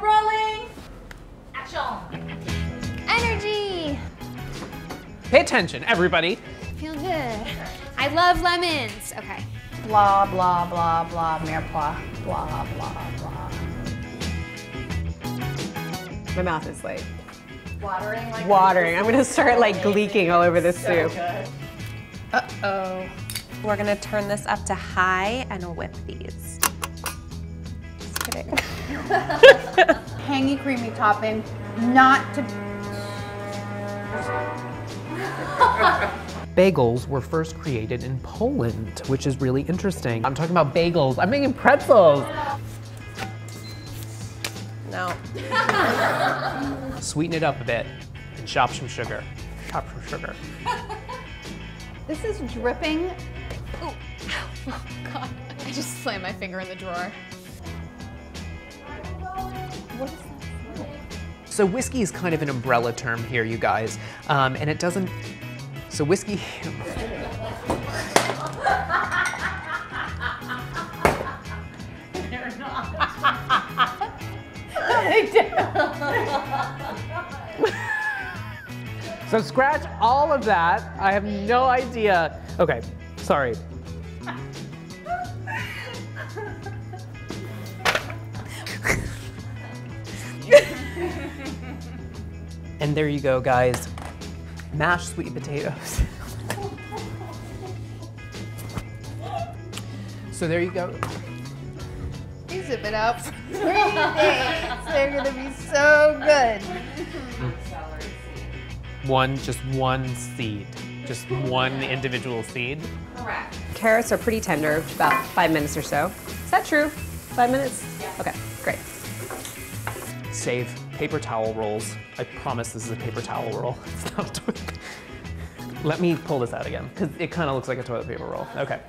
Rolling. Action. Energy. Pay attention, everybody. Feel good. I love lemons. Okay. Blah, blah, blah, blah, mirepoix. Blah, blah, blah. My mouth is like Watering like watering. I'm gonna start like gleeking all over this soup. good. Uh-oh. We're gonna turn this up to high and whip these. Just kidding. Tangy, creamy topping, not to... Bagels were first created in Poland, which is really interesting. I'm talking about bagels. I'm making pretzels. No. Sweeten it up a bit and chop some sugar. Chop some sugar. This is dripping. Oh, God. I just slammed my finger in the drawer. What is that? So whiskey is kind of an umbrella term here, you guys. And it doesn't, so whiskey. They're not. So scratch all of that. I have no idea. Okay, sorry. And there you go, guys. Mashed sweet potatoes. So there you go. You zip it out for 3 days. They're gonna be so good. Just one seed. Just one individual seed. Correct. Carrots are pretty tender, about 5 minutes or so. Is that true? 5 minutes? Yeah. Okay, great. Save paper towel rolls. I promise this is a paper towel roll. It's not a toilet. Let me pull this out again, because it kind of looks like a toilet paper roll. Okay.